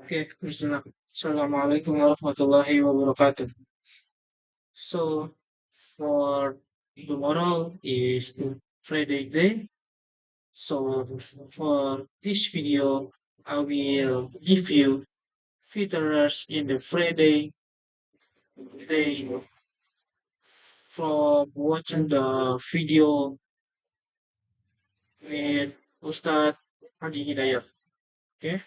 Okay, Bismillah. Assalamualaikum warahmatullahi wabarakatuh. So, for tomorrow is the Friday day. So, for this video, I will give you features in the Friday day from watching the video with Ustadz Hadi Hidayat. Okay?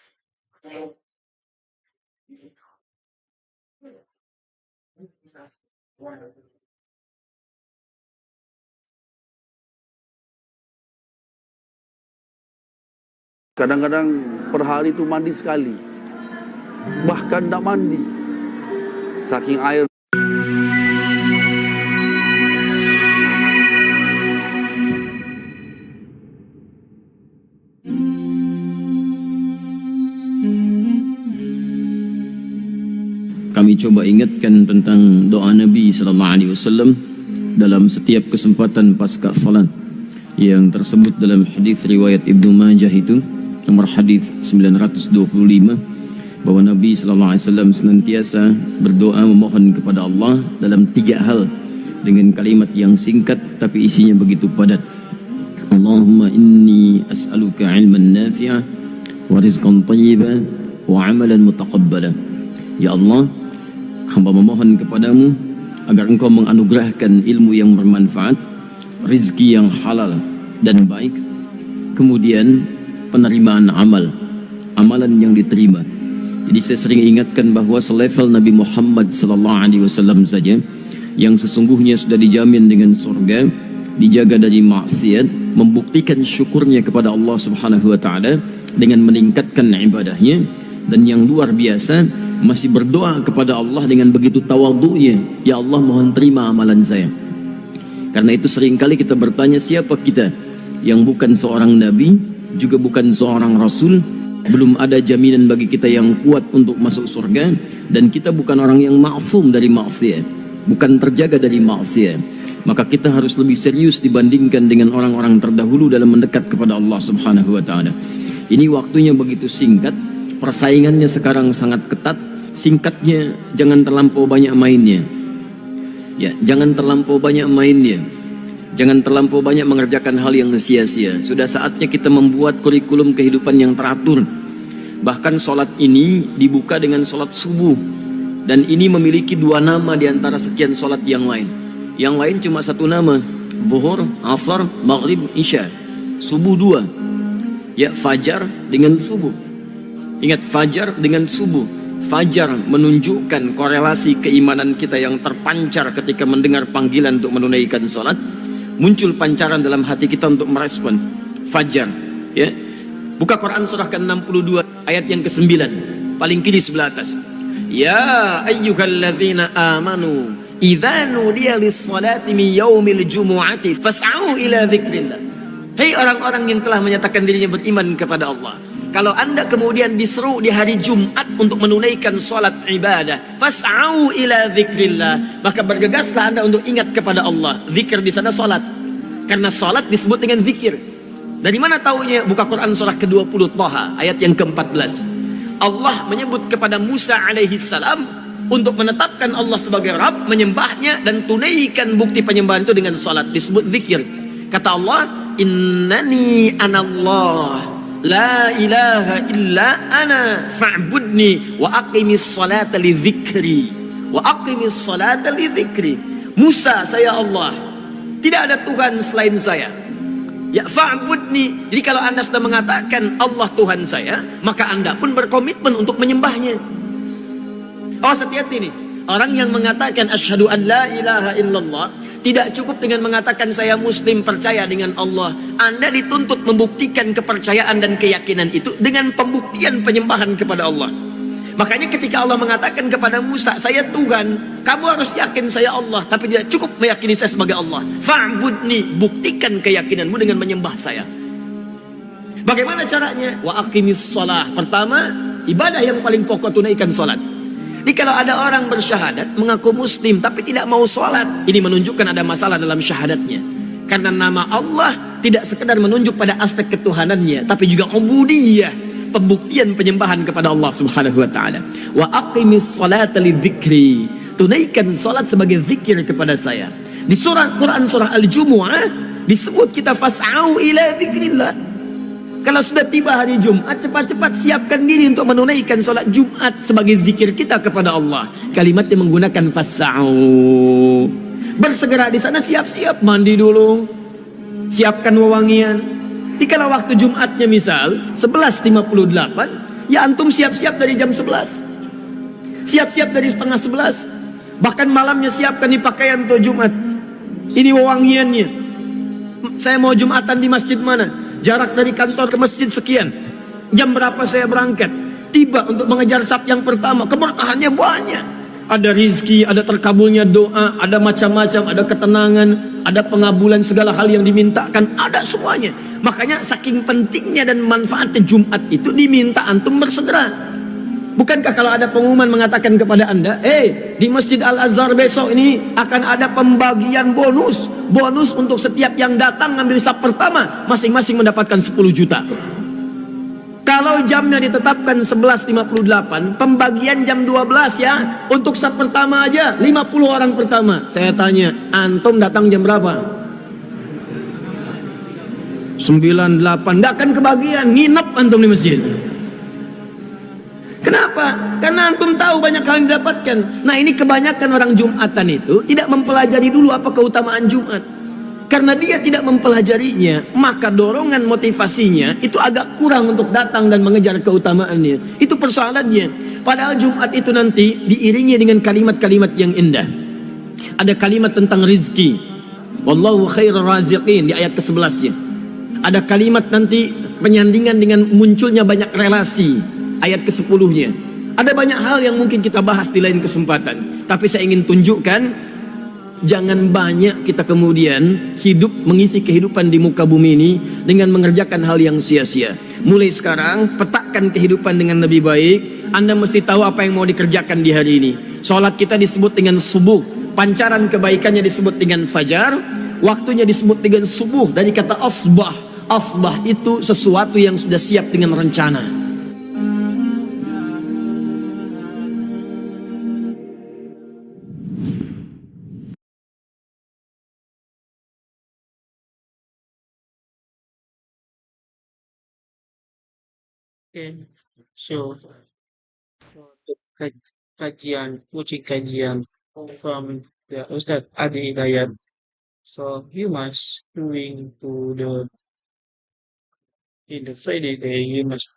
Kadang-kadang per hari itu mandi sekali, bahkan tidak mandi, saking air. Kami coba ingatkan tentang doa Nabi sallallahu alaihi wasallam dalam setiap kesempatan pasca salat yang tersebut dalam hadis riwayat Ibnu Majah itu nomor hadis 925 bahwa Nabi sallallahu alaihi wasallam senantiasa berdoa memohon kepada Allah dalam 3 hal dengan kalimat yang singkat tapi isinya begitu padat. Allahumma inni as'aluka ilman nafi'a wa rizqan thayyiban wa amalan mutaqabbala. Ya Allah, hamba memohon kepadamu agar engkau menganugerahkan ilmu yang bermanfaat, rizki yang halal dan baik, kemudian penerimaan amalan yang diterima. Jadi saya sering ingatkan bahwa selevel Nabi Muhammad SAW saja yang sesungguhnya sudah dijamin dengan surga, dijaga dari maksiat, membuktikan syukurnya kepada Allah Subhanahu wa taala dengan meningkatkan ibadahnya, dan yang luar biasa masih berdoa kepada Allah dengan begitu tawadhu'nya, ya Allah mohon terima amalan saya. Karena itu seringkali kita bertanya, siapa kita yang bukan seorang nabi, juga bukan seorang rasul, belum ada jaminan bagi kita yang kuat untuk masuk surga, dan kita bukan orang yang maksum dari maksiat, bukan terjaga dari maksiat. Maka kita harus lebih serius dibandingkan dengan orang-orang terdahulu dalam mendekat kepada Allah Subhanahu wa taala. Ini waktunya begitu singkat, persaingannya sekarang sangat ketat. Singkatnya, jangan terlampau banyak mainnya. Ya, jangan terlampau banyak mainnya. Jangan terlampau banyak mengerjakan hal yang sia-sia. Sudah saatnya kita membuat kurikulum kehidupan yang teratur. Bahkan sholat ini dibuka dengan sholat subuh, dan ini memiliki 2 nama di antara sekian sholat yang lain. Yang lain cuma 1 nama, zuhur, asar, maghrib, isya. Subuh 2. Ya, fajar dengan subuh. Ingat, fajar dengan subuh. Fajar menunjukkan korelasi keimanan kita yang terpancar ketika mendengar panggilan untuk menunaikan sholat. Muncul pancaran dalam hati kita untuk merespon fajar. Ya, buka Quran surah ke-62 ayat yang ke-9, paling kiri sebelah atas. Ya ayyuhalladzina amanu idza nudiya lis-salati min yaumil jumu'ati fas'au ila dzikrillah. Hei orang-orang yang telah menyatakan dirinya beriman kepada Allah, kalau anda kemudian diseru di hari Jumat untuk menunaikan sholat ibadah, fas'au ila dzikrillah, maka bergegaslah anda untuk ingat kepada Allah. Zikir di sana sholat, karena sholat disebut dengan zikir. Dari mana taunya? Buka Quran surah ke-20 Thaha ayat yang ke-14. Allah menyebut kepada Musa alaihi salam untuk menetapkan Allah sebagai Rabb, menyembahnya dan tunaikan bukti penyembahan itu dengan sholat, disebut zikir. Kata Allah, innani anallah la ilaha illa ana fa'budni wa aqimis salata li dzikri wa aqimis salata li dzikri. Musa, saya Allah, tidak ada Tuhan selain saya. Ya, fa'budni. Jadi kalau anda sudah mengatakan Allah Tuhan saya, maka anda pun berkomitmen untuk menyembahnya. Oh, hati-hati nih, orang yang mengatakan asyhadu an la ilaha illallah tidak cukup dengan mengatakan saya muslim, percaya dengan Allah. Anda dituntut membuktikan kepercayaan dan keyakinan itu dengan pembuktian penyembahan kepada Allah. Makanya ketika Allah mengatakan kepada Musa, saya Tuhan, kamu harus yakin saya Allah, tapi tidak cukup meyakini saya sebagai Allah. Fa'budni, buktikan keyakinanmu dengan menyembah saya. Bagaimana caranya? Wa aqimis shalah. Pertama, ibadah yang paling pokok, tunaikan salat. Jadi kalau ada orang bersyahadat mengaku muslim tapi tidak mau sholat, ini menunjukkan ada masalah dalam syahadatnya. Karena nama Allah tidak sekedar menunjuk pada aspek ketuhanannya, tapi juga ubudiyah. pembuktian penyembahan kepada Allah Subhanahu wa taala. Wa aqimis salata lidzikri. Tunaikan salat sebagai zikir kepada saya. Di surah Quran surah Al-Jumu'ah disebut kita fas'au ila dzikrillah. Kalau sudah tiba hari Jumat, cepat-cepat siapkan diri untuk menunaikan salat Jumat sebagai zikir kita kepada Allah. Kalimatnya menggunakan fas'au. Bersegera di sana, siap-siap mandi dulu, siapkan wewangian. Dikala waktu Jumatnya misal 11.58, ya antum siap-siap dari jam 11, siap-siap dari setengah 11, bahkan malamnya siapkan di pakaian untuk Jumat. Ini wewangiannya. Saya mau Jumatan di masjid mana? Jarak dari kantor ke masjid sekian. Jam berapa saya berangkat? Tiba untuk mengejar saf yang pertama. Keberkahannya banyak. Ada rizki, ada terkabulnya doa, ada macam-macam, ada ketenangan, ada pengabulan segala hal yang dimintakan, ada semuanya. Makanya saking pentingnya dan manfaatnya Jumat itu diminta antum bersegera. Bukankah kalau ada pengumuman mengatakan kepada anda, di Masjid Al-Azhar besok ini akan ada pembagian bonus. Bonus untuk setiap yang datang ngambil saf pertama, masing-masing mendapatkan 10 juta. Kalau jamnya ditetapkan 11.58, pembagian jam 12 ya. Untuk saf pertama aja 50 orang pertama. Saya tanya, antum datang jam berapa? 98. Nggak akan kebagian, nginep antum di masjid. Kenapa? Karena antum tahu banyak hal yang didapatkan. Nah, ini kebanyakan orang Jumatan itu tidak mempelajari dulu apa keutamaan Jumat. Karena dia tidak mempelajarinya, maka dorongan motivasinya itu agak kurang untuk datang dan mengejar keutamaannya. Itu persoalannya. Padahal Jumat itu nanti diiringi dengan kalimat-kalimat yang indah. Ada kalimat tentang rizki. Wallahu khairur raziqin di ayat ke-11-nya. Ada kalimat nanti penyandingan dengan munculnya banyak relasi. Ayat ke-10-nya. Ada banyak hal yang mungkin kita bahas di lain kesempatan. Tapi saya ingin tunjukkan, jangan banyak kita kemudian hidup mengisi kehidupan di muka bumi ini dengan mengerjakan hal yang sia-sia. Mulai sekarang, petakan kehidupan dengan lebih baik. Anda mesti tahu apa yang mau dikerjakan di hari ini. Sholat kita disebut dengan subuh. Pancaran kebaikannya disebut dengan fajar. Waktunya disebut dengan subuh. Dari kata asbah. Asbah itu sesuatu yang sudah siap dengan rencana. Okay. So, the coaching kajian from the Ustad Adi Hidayat. So, you must doing to in the Friday day, you must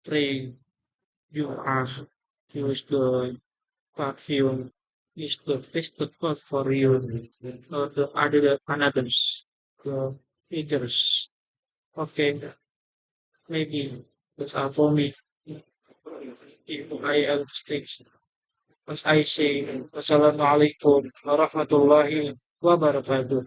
pray, you are, use the perfume, use the best cloth for you, the other another's, the figures. Okay, maybe those are for me. If I understand, as I say, Wassalamualaikum warahmatullahi wabarakatuh.